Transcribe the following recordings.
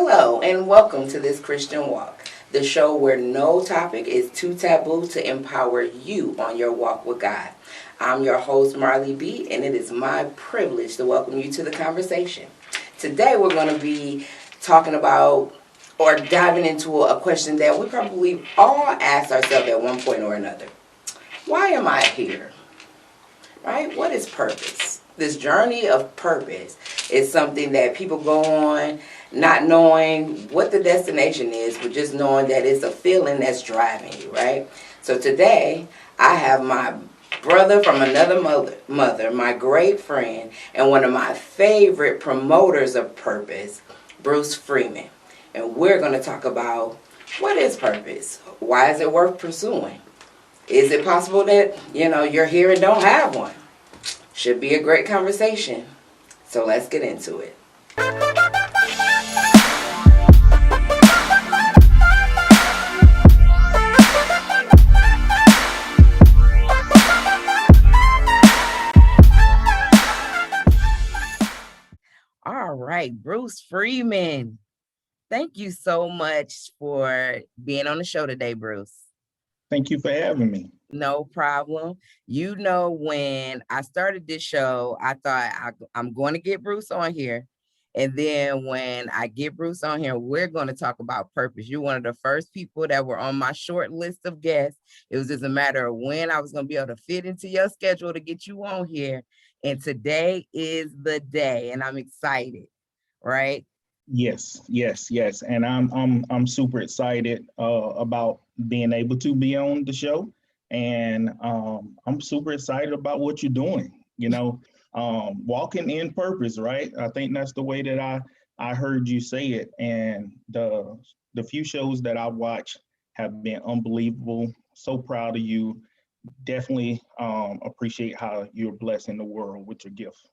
Hello, and welcome to this Christian Walk, the show where no topic is too taboo to empower you on your walk with God. I'm your host, Marley B., and it is my privilege to welcome you to the conversation. Today, we're going to be talking about or diving into a question that we probably all ask ourselves at one point or another. Why am I here? Right? What is purpose? This journey of purpose is something that people go on not knowing what the destination is, but just knowing that it's a feeling that's driving you, right? So today, I have my brother from another mother, my great friend, and one of my favorite promoters of purpose, Bruce Freeman. And we're going to talk about what is purpose? Why is it worth pursuing? Is it possible that, you're here and don't have one? Should be a great conversation. So let's get into it. All right, Bruce Freeman. Thank you so much for being on the show today, Bruce. Thank you for having me. No problem. When I started this show, I thought I'm going to get Bruce on here. And then when I get Bruce on here, we're going to talk about purpose. You're one of the first people that were on my short list of guests. It was just a matter of when I was going to be able to fit into your schedule to get you on here. And today is the day, and I'm excited, right? Yes, and I'm super excited about being able to be on the show, and I'm super excited about what you're doing. Walking in purpose, right? I think that's the way that I heard you say it, and the few shows that I watch have been unbelievable. So proud of you. Definitely appreciate how you're blessing the world with your gift.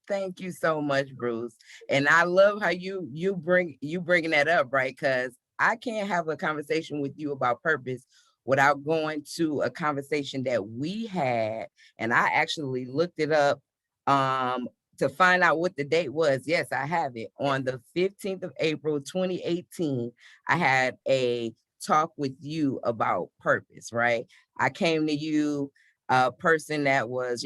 Thank you so much, Bruce. And I love how you bringing that up, right? Because I can't have a conversation with you about purpose without going to a conversation that we had. And I actually looked it up to find out what the date was. Yes, I have it. On the 15th of April, 2018, I had a talk with you about purpose, right? I came to you, a person that was,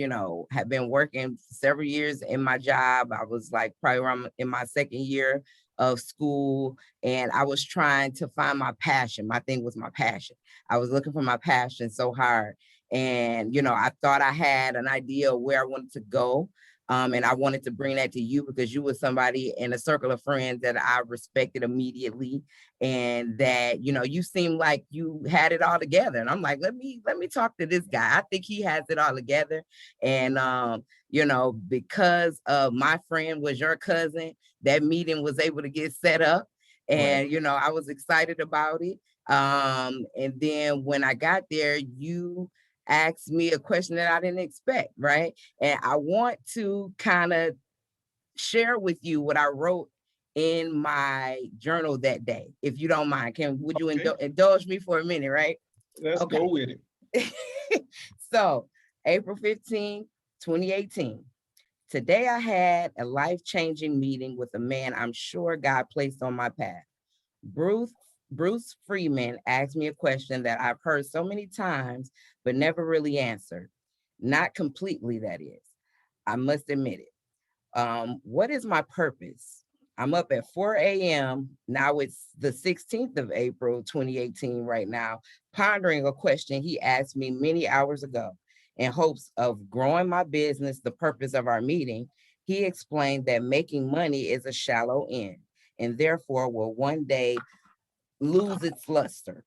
had been working several years in my job. I was like probably around in my second year of school, and I was trying to find my passion. My thing was my passion. I was looking for my passion so hard. And, I thought I had an idea of where I wanted to go. And I wanted to bring that to you because you were somebody in a circle of friends that I respected immediately, and that, you seemed like you had it all together. And I'm like, let me talk to this guy. I think he has it all together. And, because my friend was your cousin, that meeting was able to get set up. And, Right. I was excited about it. And then when I got there, you asked me a question that I didn't expect, right? And I want to kind of share with you what I wrote in my journal that day, if you don't mind. Would you Okay. indulge me for a minute, right? Let's go Okay. with it. So, April 15, 2018. Today I had a life-changing meeting with a man I'm sure God placed on my path. Bruce Bruce Freeman asked me a question that I've heard so many times, but never really answered. Not completely, that is. I must admit it. What is my purpose? I'm up at 4 a.m. Now it's the 16th of April, 2018, right now, pondering a question he asked me many hours ago. In hopes of growing my business, the purpose of our meeting, he explained that making money is a shallow end and therefore will one day lose its luster.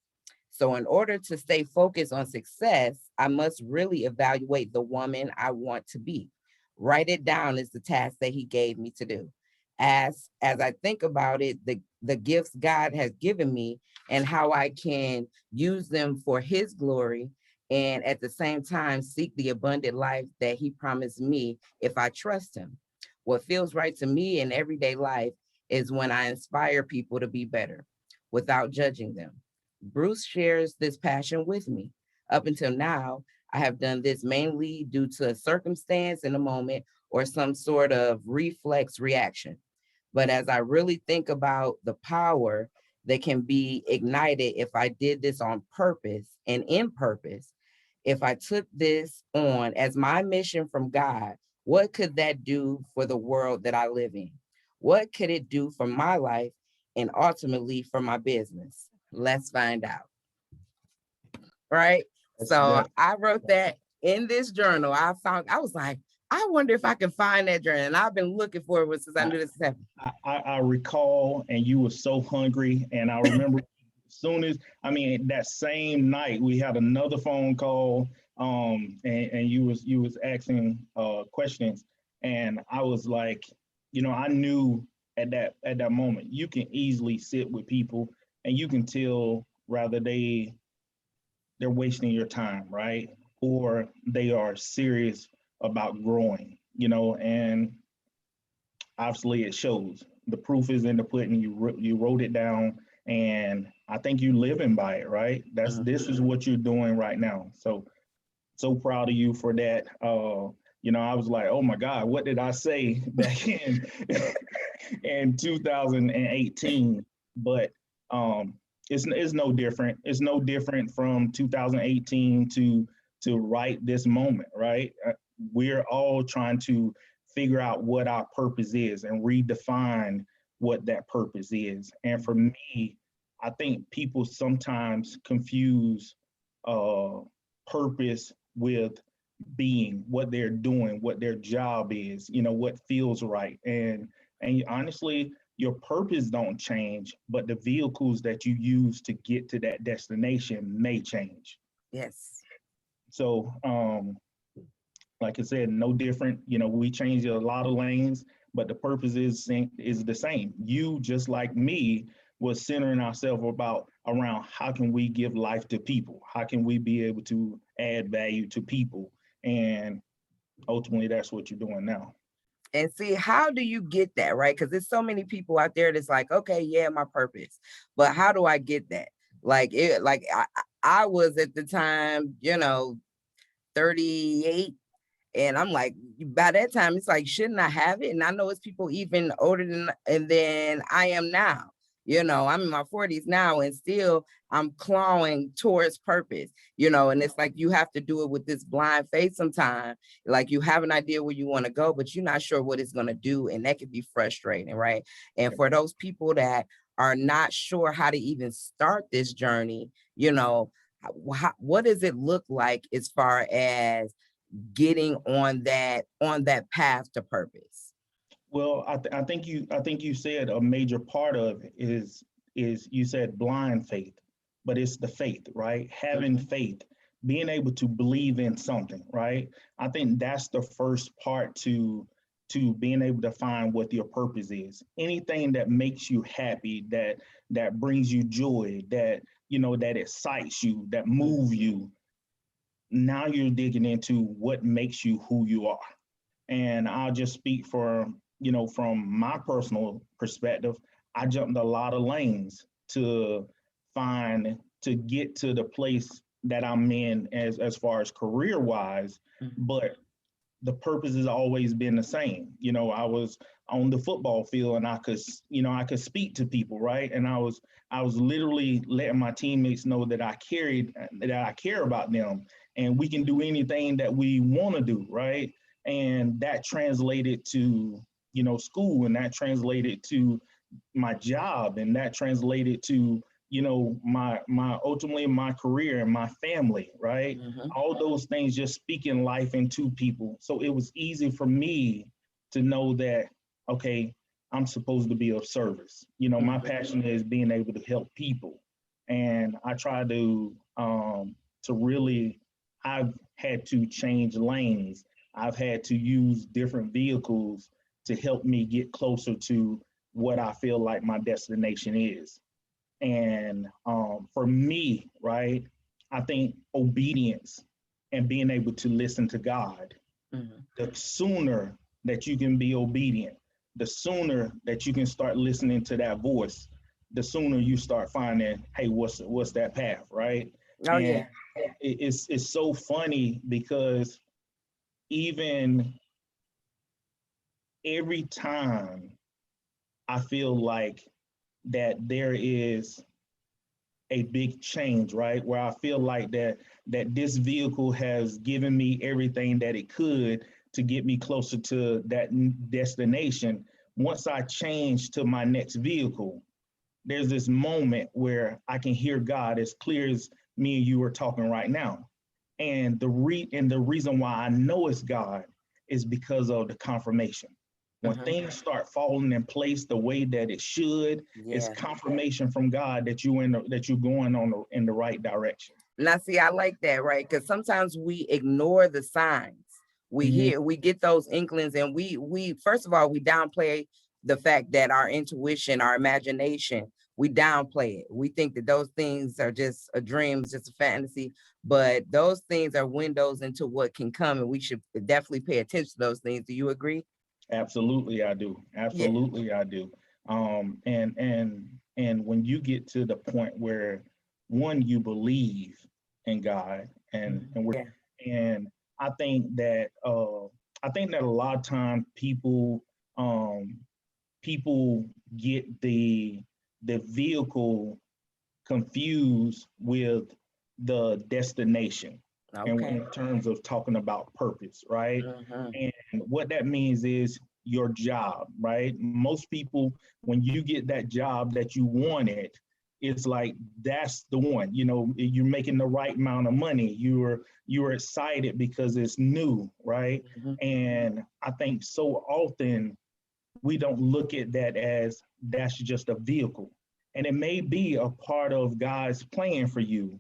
So, in order to stay focused on success, I must really evaluate the woman I want to be. Write it down is the task that he gave me to do. As I think about it, the gifts God has given me and how I can use them for his glory, and at the same time seek the abundant life that he promised me if I trust him. What feels right to me in everyday life is when I inspire people to be better without judging them. Bruce shares this passion with me. Up until now, I have done this mainly due to a circumstance in a moment or some sort of reflex reaction. But as I really think about the power that can be ignited if I did this on purpose and in purpose, if I took this on as my mission from God, what could that do for the world that I live in? What could it do for my life and ultimately for my business? Let's find out. Right. So That's I wrote that in this journal. I was like, I wonder if I can find that journal. And I've been looking for it since I knew this was happening. I recall, and you were so hungry, and I remember as soon as, I mean, that same night we had another phone call, and you was asking questions, and I was like, I knew at that moment you can easily sit with people, and you can tell rather they're wasting your time, right, or they are serious about growing, and obviously it shows. The proof is in the pudding. You wrote it down, and I think you living by it, right? This is what you're doing right now. So proud of you for that. I was like, oh my God, what did I say back in 2018? But it's no different. It's no different from 2018 to right this moment, right? We're all trying to figure out what our purpose is and redefine what that purpose is. And for me, I think people sometimes confuse purpose with being, what they're doing, what their job is, what feels right. And honestly, your purpose don't change, but the vehicles that you use to get to that destination may change. Yes. So like I said, no different. We change a lot of lanes, but the purpose is the same. You, just like me, was centering ourselves around how can we give life to people? How can we be able to add value to people? And ultimately, that's what you're doing now. And see, how do you get that, right? Because there's so many people out there that's like, okay, yeah, my purpose, but how do I get that? I was at the time, 38. And I'm like, by that time, it's like, shouldn't I have it? And I know it's people even older than I am now. I'm in my 40s now, and still I'm clawing towards purpose, and it's like you have to do it with this blind faith sometimes. Like you have an idea where you want to go, but you're not sure what it's going to do. And that can be frustrating, right? And for those people that are not sure how to even start this journey, what does it look like as far as getting on that path to purpose? Well, I think you said a major part of it is you said blind faith, but it's the faith, right? Having faith, being able to believe in something, right? I think that's the first part to being able to find what your purpose is. Anything that makes you happy, that brings you joy, that excites you, that move you. Now you're digging into what makes you who you are. And I'll just speak from my personal perspective. I jumped a lot of lanes to get to the place that I'm in as far as career wise, but the purpose has always been the same. I was on the football field, and I could speak to people, right? And I was literally letting my teammates know that I care about them, and we can do anything that we want to do, right? And that translated to school, and that translated to my job, and that translated to my ultimately my career and my family, right? All those things, just speaking life into people. So it was easy for me to know that, okay, I'm supposed to be of service. My passion is being able to help people, and I try to really, I've had to change lanes. I've had to use different vehicles to help me get closer to what I feel like my destination is. And for me, right, I think obedience and being able to listen to God, the sooner that you can be obedient, the sooner that you can start listening to that voice, the sooner you start finding, hey, what's that path, right? Oh And yeah. it's so funny because even every time I feel like that there is a big change, right? Where I feel like that this vehicle has given me everything that it could to get me closer to that destination. Once I change to my next vehicle, there's this moment where I can hear God as clear as me and you are talking right now. And the reason why I know it's God is because of the confirmation. When things start falling in place the way that it should, it's Yeah. confirmation from God that that you're going in the right direction. Now, see, I like that, right? Because sometimes we ignore the signs. Mhm. We get those inklings, and we first of all, we downplay the fact that our intuition, our imagination, we downplay it. We think that those things are just a dream, it's just a fantasy, but those things are windows into what can come, and we should definitely pay attention to those things. Do you agree? Absolutely, I do. Yeah. Absolutely, I do. And when you get to the point where one, you believe in God, Yeah. and I think that a lot of times um, people get the vehicle confused with the destination, and Okay. in terms of talking about purpose, right? Hmm. And what that means is your job, right? Most people, when you get that job that you wanted, it's like that's the one. You know, you're making the right amount of money. You're excited because it's new, right? Hmm. And I think so often we don't look at that as that's just a vehicle. And it may be a part of God's plan for you,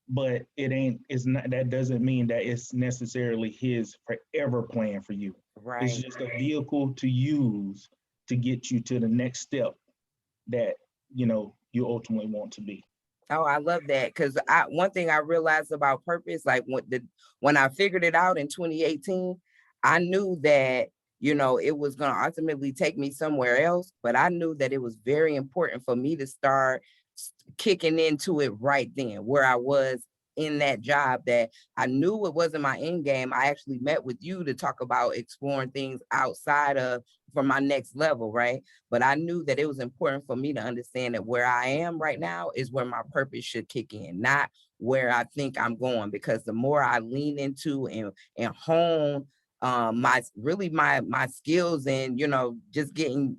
but it's not, that doesn't mean that it's necessarily his forever plan for you. It's Right. just a vehicle to use to get you to the next step that you ultimately want to be. Oh, I love that because I one thing I realized about purpose, like when I figured it out in 2018, I knew that it was going to ultimately take me somewhere else, but I knew that it was very important for me to start kicking into it right then, where I was in that job. That I knew it wasn't my end game. I actually met with you to talk about exploring things outside of for my next level, right? But I knew that it was important for me to understand that where I am right now is where my purpose should kick in, not where I think I'm going. Because the more I lean into and hone my really my skills, and just getting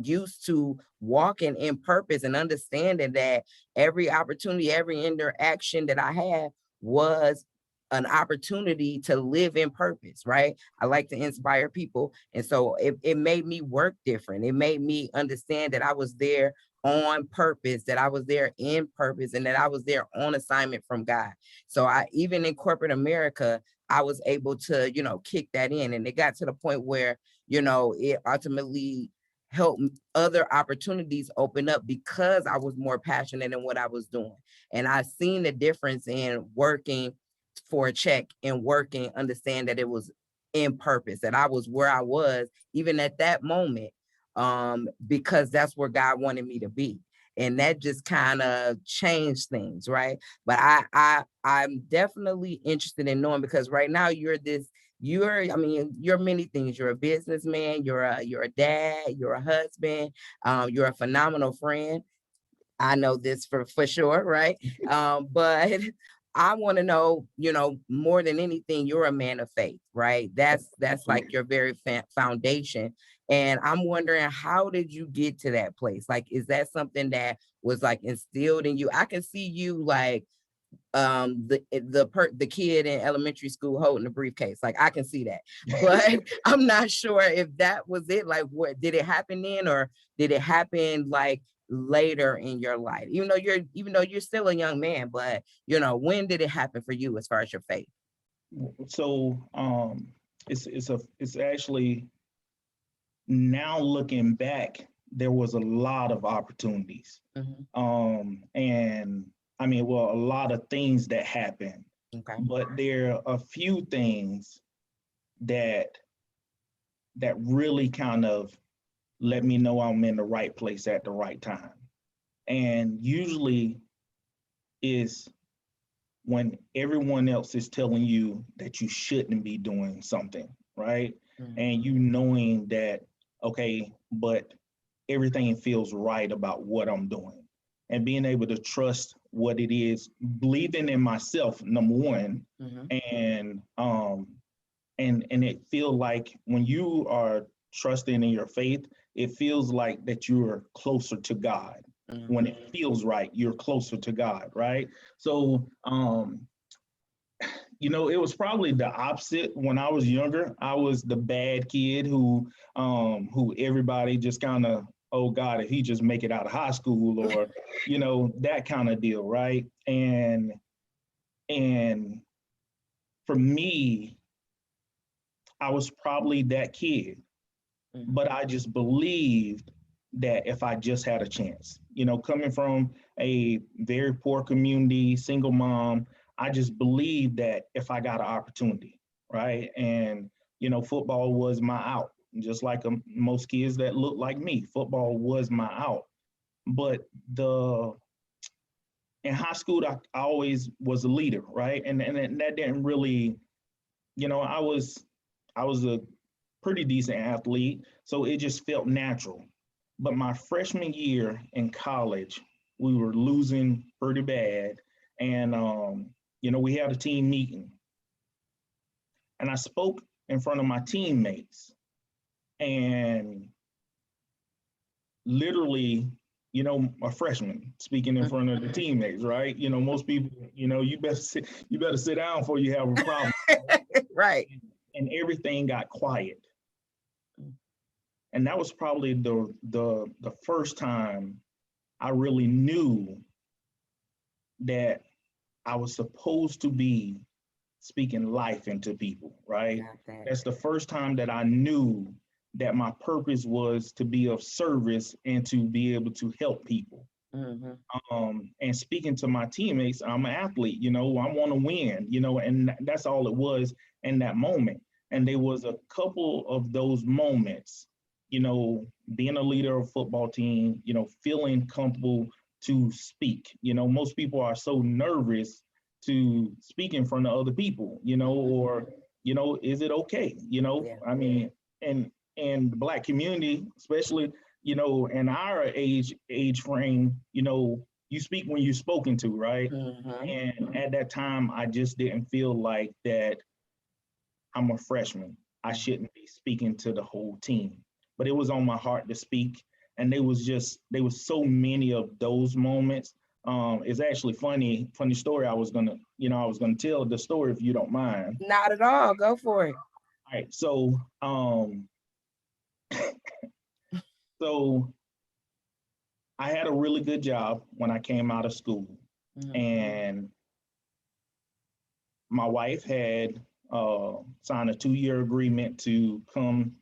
used to walking in purpose and understanding that every opportunity, every interaction that I had was an opportunity to live in purpose, right? I like to inspire people. And so it made me work different. It made me understand that I was there on purpose, that I was there in purpose, and that I was there on assignment from God. So I, even in corporate America, I was able to, kick that in. And it got to the point where, it ultimately helped other opportunities open up because I was more passionate in what I was doing. And I seen the difference in working for a check and working, understand that it was in purpose, that I was where I was, even at that moment, because that's where God wanted me to be. And that just kind of changed things, right? But I'm definitely interested in knowing, because right now you're many things. You're a businessman, you're a dad, you're a husband, you're a phenomenal friend. I know this for sure, right? But I want to know, more than anything, you're a man of faith, right? That's like Absolutely. your very foundation. And I'm wondering, how did you get to that place? Like, is that something that was like instilled in you? I can see you like the kid in elementary school holding the briefcase, like I can see that, but I'm not sure if that was it. Like, what did it happen then, or did it happen like later in your life, even though you're still a young man? But when did it happen for you as far as your faith? So it's actually, now looking back, there was a lot of opportunities. Hmm. And I mean, well, a lot of things that happened, Okay. but there are a few things that really kind of let me know I'm in the right place at the right time. And usually is when everyone else is telling you that you shouldn't be doing something, right? Hmm. And you knowing that, okay, but everything feels right about what I'm doing, and being able to trust what it is, believing in myself, number one, and it feel like when you are trusting in your faith, it feels like that you are closer to God. When it feels right, you're closer to God, right? So it was probably the opposite when I was younger. I was the bad kid who everybody just kind of, oh God, if he just make it out of high school, or that kind of deal, right? And for me, I was probably that kid, but I just believed that if I just had a chance, coming from a very poor community, single mom, I just believed that if I got an opportunity, right? And, football was my out, just like most kids that look like me, football was my out. But in high school, I always was a leader, right? And that didn't really, I was a pretty decent athlete, so it just felt natural. But my freshman year in college, we were losing pretty bad, and we had a team meeting, and I spoke in front of my teammates, and literally, a freshman speaking in front of the teammates, right? Most people, you better sit down before you have a problem, Right. and everything got quiet. And that was probably the first time I really knew that I was supposed to be speaking life into people, right? That's the first time that I knew that my purpose was to be of service and to be able to help people. And speaking to my teammates, I'm an athlete, I want to win, and that's all it was in that moment. And there was a couple of those moments, being a leader of a football team, feeling comfortable to speak. Most people are so nervous to speak in front of other people, or, is it okay? I mean, and the Black community, especially, in our age frame, you speak when you're spoken to, right? And at that time, I just didn't feel like that I'm a freshman. I shouldn't be speaking to the whole team. But it was on my heart to speak. And there was so many of those moments. It's actually funny story. I was gonna tell the story if you don't mind. Not at all. Go for it. All right. So so I had a really good job when I came out of school. And my wife had signed a 2-year agreement to come,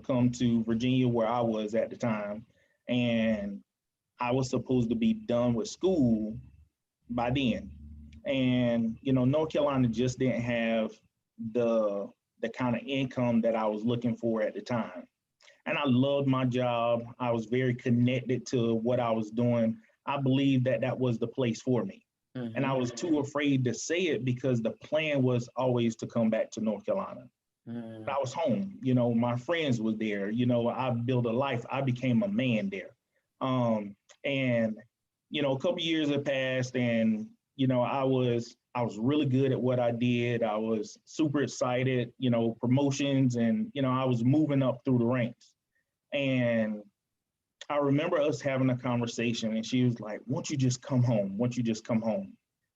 come to Virginia, where I was at the time. And I was supposed to be done with school by then. And, North Carolina just didn't have the kind of income that I was looking for at the time. And I loved my job. I was very connected to what I was doing. I believed that that was the place for me. And I was too afraid to say it because the plan was always to come back to North Carolina. But I was home, my friends were there, I built a life. I became a man there. And, a couple years had passed, and, I was really good at what I did. I was super excited, promotions, and, I was moving up through the ranks. And I remember us having a conversation, and she was like, won't you just come home? Won't you just come home?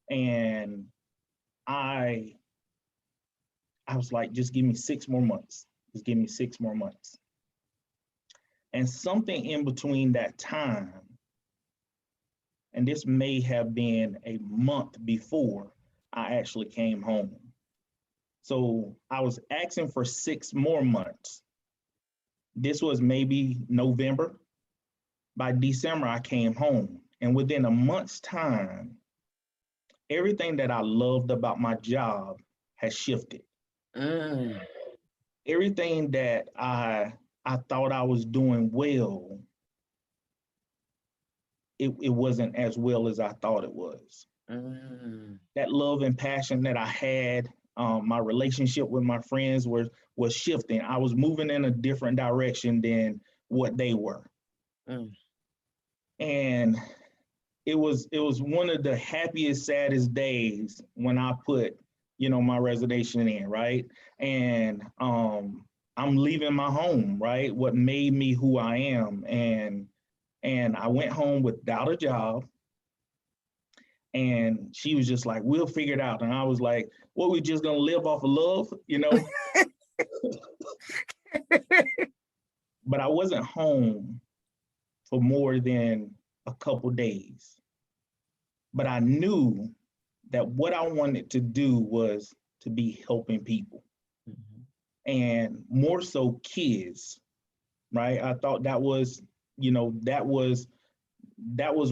And I was like, just give me 6 more months. Just give me 6 more months. And something in between that time, and this may have been a month before I actually came home. So I was asking for 6 more months. This was maybe November. By December, I came home. And within a month's time, everything that I loved about my job has shifted. Everything that I thought I was doing well, it wasn't as well as I thought it was. That love and passion that I had, my relationship with my friends was shifting. I was moving in a different direction than what they were. Mm. And it was one of the happiest, saddest days when I put, my resignation in, right? And I'm leaving my home, right? What made me who I am. And I went home without a job. And she was just like, we'll figure it out. And I was like, what, we just gonna live off of love, But I wasn't home for more than a couple days. But I knew that what I wanted to do was to be helping people, and more so kids, right? I thought that was, that was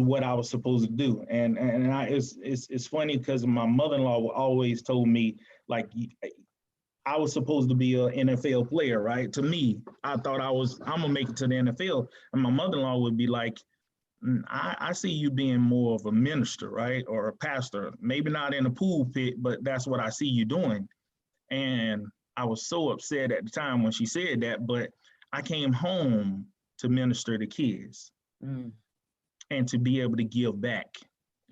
what I was supposed to do. And it's funny because my mother-in-law always told me, like, I was supposed to be an NFL player, right? To me, I thought I'm gonna make it to the NFL. And my mother-in-law would be like, I see you being more of a minister, right? Or a pastor, maybe not in a pulpit, but that's what I see you doing. And I was so upset at the time when she said that, but I came home to minister to kids and to be able to give back.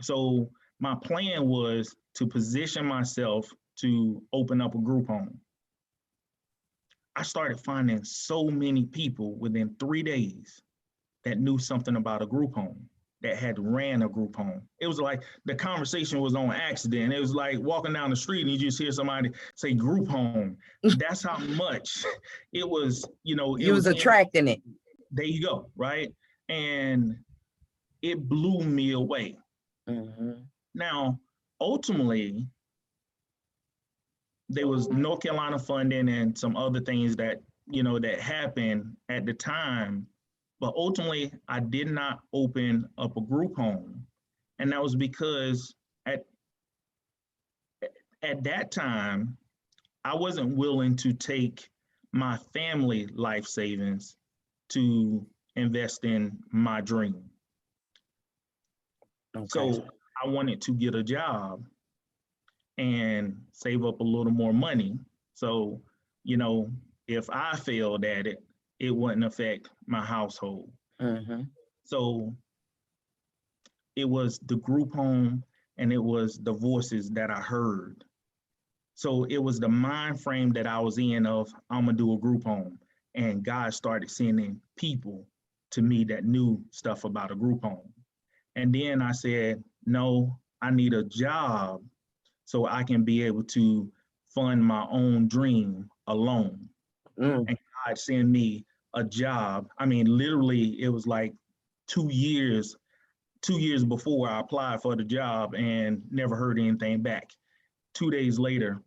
So my plan was to position myself to open up a group home. I started finding so many people within 3 days that knew something about a group home, that had ran a group home. It was like the conversation was on accident. It was like walking down the street and you just hear somebody say group home. That's how much it was, You was attracting it. There you go, right? And it blew me away. Now, ultimately, there was North Carolina funding and some other things that, that happened at the time. But ultimately, I did not open up a group home. And that was because at that time, I wasn't willing to take my family life savings to invest in my dream. Okay. So I wanted to get a job and save up a little more money. So, if I failed at it, it wouldn't affect my household. So it was the group home and it was the voices that I heard. So it was the mind frame that I was in of, I'm gonna do a group home. And God started sending people to me that knew stuff about a group home. And then I said, no, I need a job so I can be able to fund my own dream alone. And God sent me a job. I mean, literally, it was like 2 years before I applied for the job and never heard anything back. 2 days later,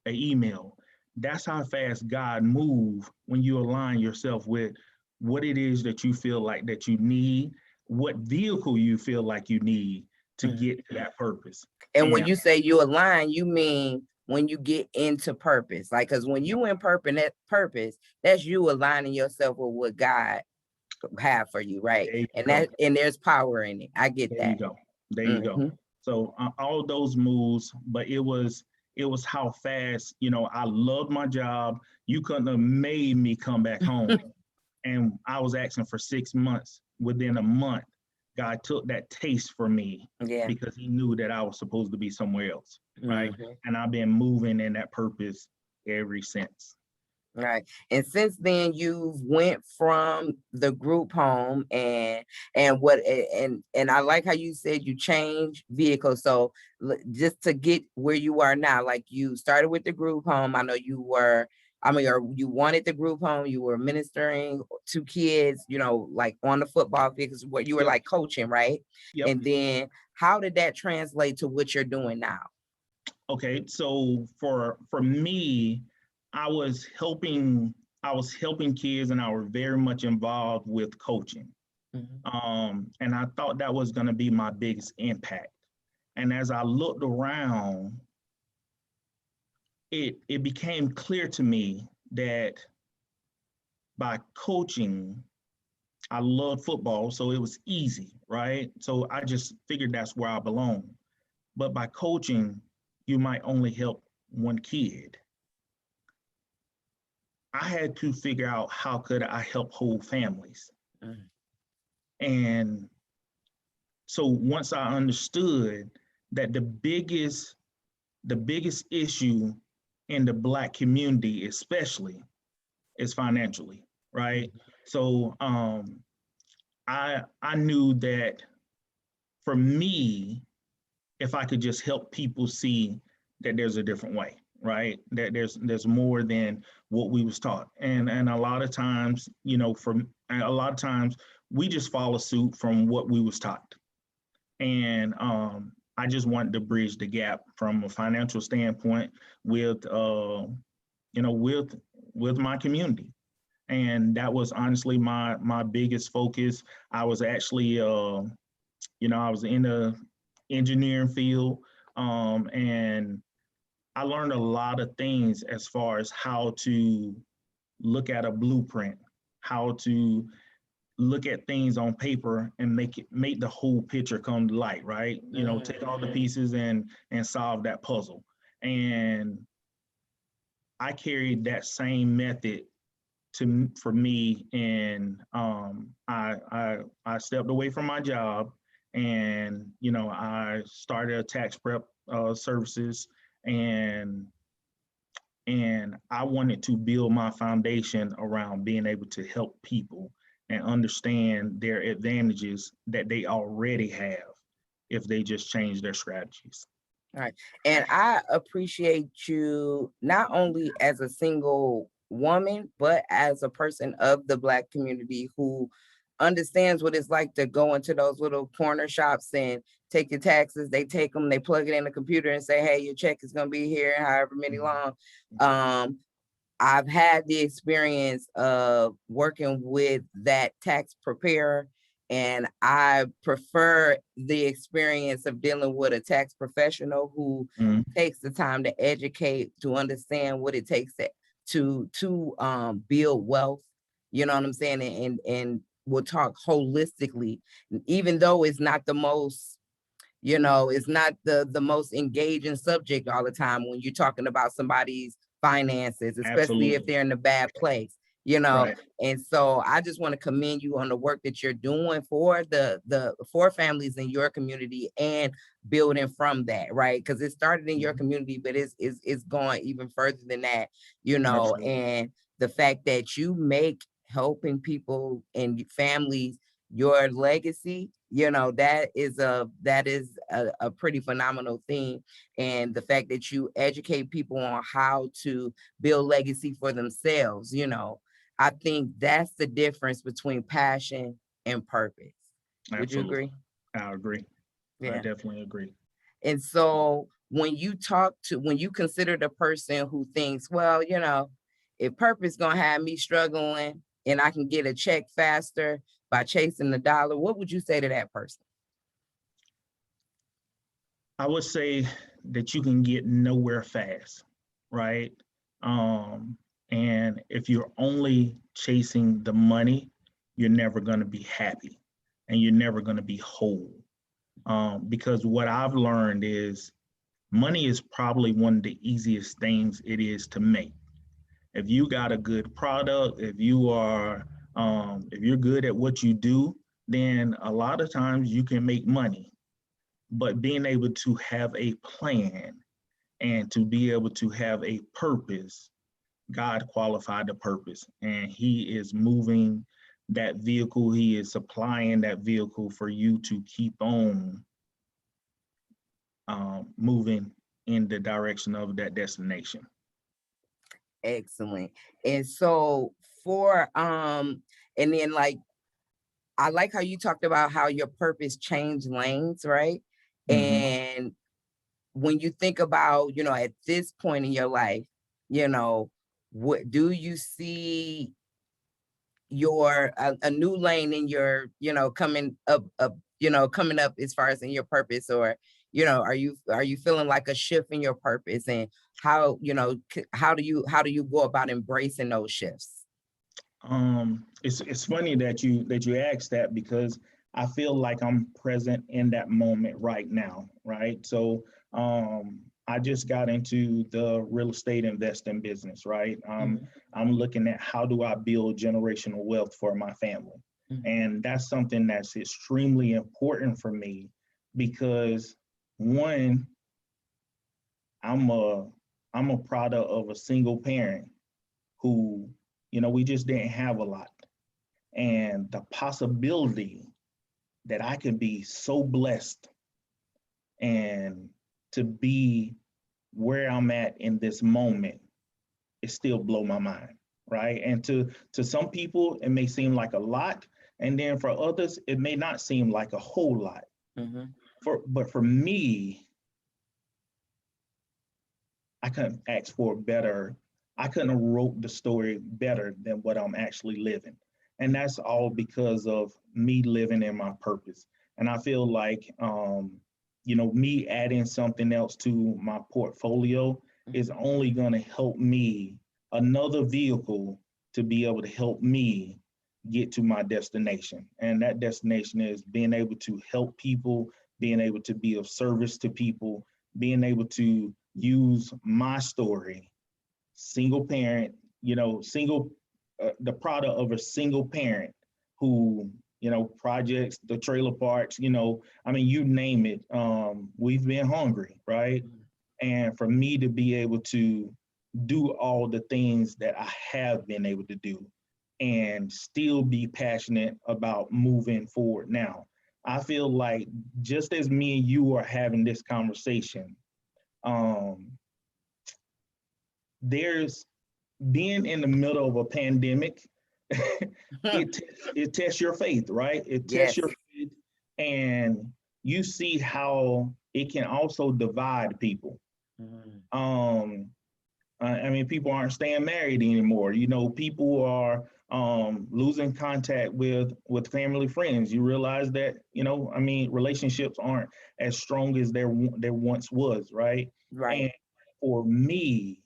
an email. That's how fast God moves when you align yourself with what it is that you feel like that you need, what vehicle you feel like you need to get to that purpose. And when you say you align, you mean when you get into purpose, like, because when you in purpose, that's you aligning yourself with what God have for you, right? And there's power in it. I get that. There you go. So all those moves, but it was how fast, I loved my job. You couldn't have made me come back home. And I was asking for 6 months. Within a month, God took that taste from me because he knew that I was supposed to be somewhere else, right? And I've been moving in that purpose ever since. Right. And since then you've went from the group home and I like how you said you changed vehicles. So just to get where you are now, like you started with the group home. I know you wanted the group home, you were ministering to kids, like on the football field, because what you were like coaching, right? And then how did that translate to what you're doing now? Okay, so for me, I was helping kids and I was very much involved with coaching. And I thought that was going to be my biggest impact. And as I looked around, it became clear to me that by coaching, I love football, so it was easy, right? So I just figured that's where I belong. But by coaching, you might only help one kid. I had to figure out how could I help whole families. Mm. And so once I understood that the biggest issue in the Black community, especially, is financially, right? So I knew that for me, if I could just help people see that there's a different way, right? That there's more than what we was taught, and a lot of times, a lot of times we just follow suit from what we was taught, and I just wanted to bridge the gap from a financial standpoint with with my community, and that was honestly my biggest focus. I was actually I was in the engineering field, and I learned a lot of things as far as how to look at a blueprint, how to look at things on paper and make the whole picture come to light, right? Take all the pieces and solve that puzzle. And I carried that same method for me, and I stepped away from my job, and I started a tax prep services, and I wanted to build my foundation around being able to help people and understand their advantages that they already have if they just change their strategies. All right. And I appreciate you not only as a single woman, but as a person of the Black community who understands what it's like to go into those little corner shops and take your taxes. They take them, they plug it in the computer and say, hey, your check is going to be here in however many long. I've had the experience of working with that tax preparer, and I prefer the experience of dealing with a tax professional who takes the time to educate, to understand what it takes to build wealth. You know what I'm saying? And we'll talk holistically, even though it's not the most, it's not the most engaging subject all the time when you're talking about somebody's finances, especially if Absolutely. they're in a bad place, Right. and so I just want to commend you on the work that you're doing for the for families in your community and building from that, right? Because it started in your community, but it's going even further than that, Absolutely. and the fact that you make helping people and families your legacy, that is a pretty phenomenal thing. And the fact that you educate people on how to build legacy for themselves, I think that's the difference between passion and purpose. Would you Absolutely. agree? I agree. I Yeah. definitely agree. And so when you consider the person who thinks, well, if purpose gonna have me struggling and I can get a check faster by chasing the dollar, what would you say to that person? I would say that you can get nowhere fast, right? And if you're only chasing the money, you're never going to be happy and you're never going to be whole. Because what I've learned is money is probably one of the easiest things it is to make. If you got a good product, if you're good at what you do, then a lot of times you can make money. But being able to have a plan and to be able to have a purpose, God qualified the purpose, and He is moving that vehicle. He is supplying that vehicle for you to keep on moving in the direction of that destination. Excellent. And so and then I like how you talked about how your purpose changed lanes, right? Mm-hmm. And when you think about, at this point in your life, you know, what do you see a new lane in your, coming up as far as in your purpose, or, are you feeling like a shift in your purpose, and how, how do you go about embracing those shifts? It's funny that you asked that because I feel like I'm present in that moment right now, right? So I just got into the real estate investing business, right? I'm looking at how do I build generational wealth for my family. And that's something that's extremely important for me because one, I'm a product of a single parent who, we just didn't have a lot. And the possibility that I can be so blessed and to be where I'm at in this moment, it still blow my mind, right? And to some people, it may seem like a lot, and then for others, it may not seem like a whole lot. But for me, I couldn't ask for better. I couldn't have wrote the story better than what I'm actually living. And that's all because of me living in my purpose. And I feel like, me adding something else to my portfolio is only going to help me, another vehicle to be able to help me get to my destination. And that destination is being able to help people, being able to be of service to people, being able to use my story, single parent, the product of a single parent who, projects, the trailer parks, you name it. We've been hungry, right? And for me to be able to do all the things that I have been able to do and still be passionate about moving forward now. I feel like just as me and you are having this conversation, there's being in the middle of a pandemic, it tests your faith, right? It tests your faith, and you see how it can also divide people. People aren't staying married anymore. People are losing contact with family, friends. You realize that, relationships aren't as strong as there once was, right? Right. And for me,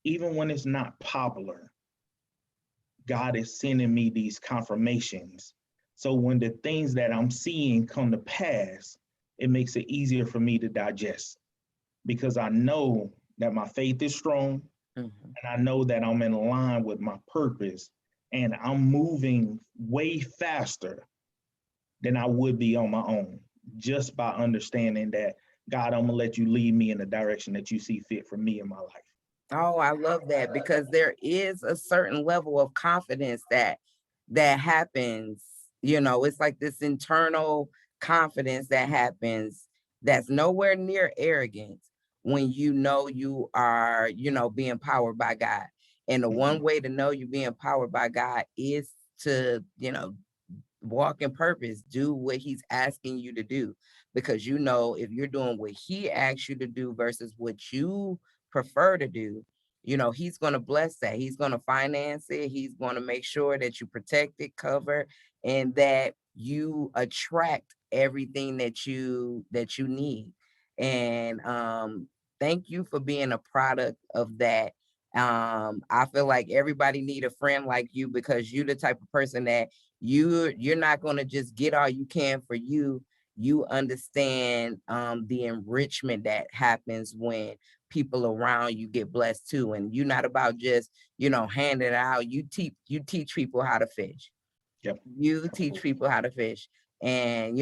even when it's not popular, God is sending me these confirmations. So when the things that I'm seeing come to pass, it makes it easier for me to digest because I know that my faith is strong and I know that I'm in line with my purpose and I'm moving way faster than I would be on my own, just by understanding that, God, I'm gonna let you lead me in the direction that you see fit for me in my life. Oh, I love that because there is a certain level of confidence that happens. It's like this internal confidence that happens that's nowhere near arrogance when you are, being powered by God. And the one way to know you're being powered by God is to, walk in purpose, do what he's asking you to do. Because if you're doing what he asks you to do versus what you prefer to do, he's going to bless that. He's going to finance it. He's going to make sure that you protect it, cover, and that you attract everything that you need. And thank you for being a product of that. I feel like everybody need a friend like you because you're the type of person that you're not going to just get all you can for you. You understand the enrichment that happens when people around you get blessed too. And you're not about just, handing it out. You teach people how to fish. Yep. You teach people how to fish. And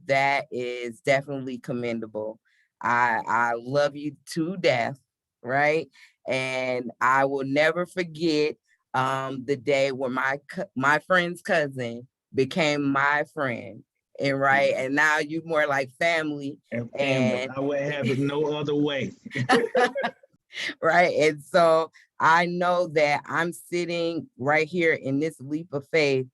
that is definitely commendable. I love you to death, right? And I will never forget the day when my friend's cousin became my friend. And right. And now you more like family. And family. I would have it no other way. Right. And so I know that I'm sitting right here in this leap of faith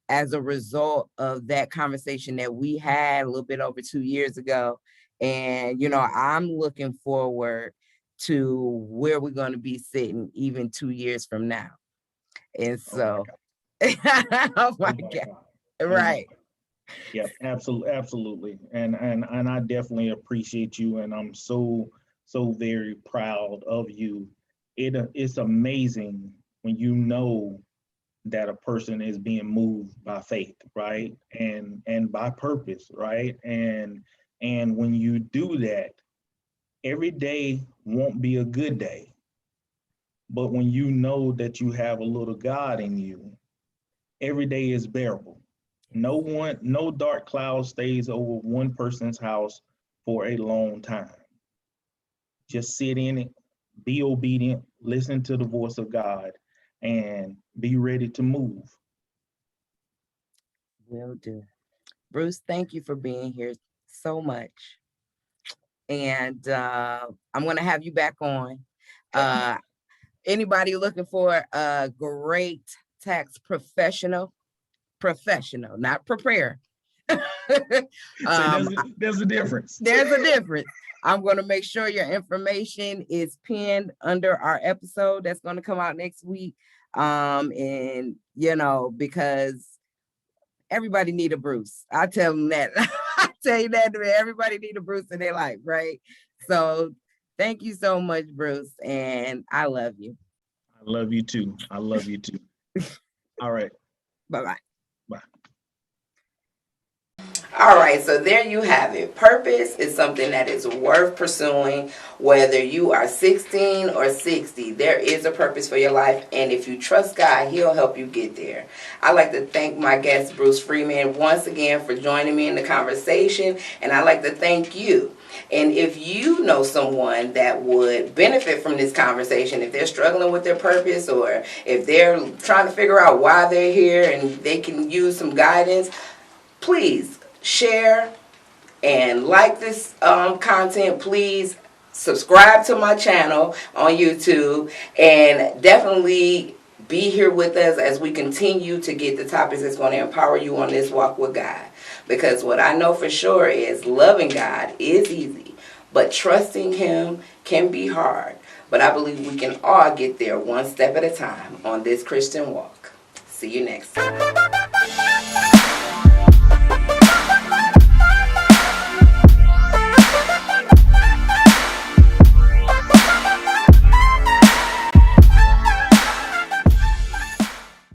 as a result of that conversation that we had a little bit over 2 years ago. And, I'm looking forward to where we're going to be sitting even 2 years from now. And so, oh my God. Right. Yeah, absolutely. And I definitely appreciate you. And I'm so very proud of you. It's amazing when you know that a person is being moved by faith, right? And by purpose, right? And when you do that, Every day won't be a good day, but when you know that you have a little God in you, every day is bearable. No dark cloud stays over one person's house for a long time. Just sit in it, be obedient, listen to the voice of God, and be ready to move. Will do. Bruce, thank you for being here so much. And I'm going to have you back on. Anybody looking for a great tax professional, not prepare. So there's a difference. There's a difference. I'm going to make sure your information is pinned under our episode that's going to come out next week. And because everybody need a Bruce. I tell them that. I tell you that, everybody need a Bruce in their life, right? So thank you so much, Bruce, and I love you. I love you too. I love you too. All right. Bye-bye. Bye. All right, so there you have it. Purpose is something that is worth pursuing, whether you are 16 or 60. There is a purpose for your life, and if you trust God, He'll help you get there. I'd like to thank my guest, Bruce Freeman, once again for joining me in the conversation, and I'd like to thank you. And if you know someone that would benefit from this conversation, if they're struggling with their purpose or if they're trying to figure out why they're here and they can use some guidance, please share and like this content. Please subscribe to my channel on YouTube and definitely be here with us as we continue to get the topics that's going to empower you on this walk with God. Because what I know for sure is loving God is easy, but trusting Him can be hard. But I believe we can all get there one step at a time on this Christian walk. See you next time.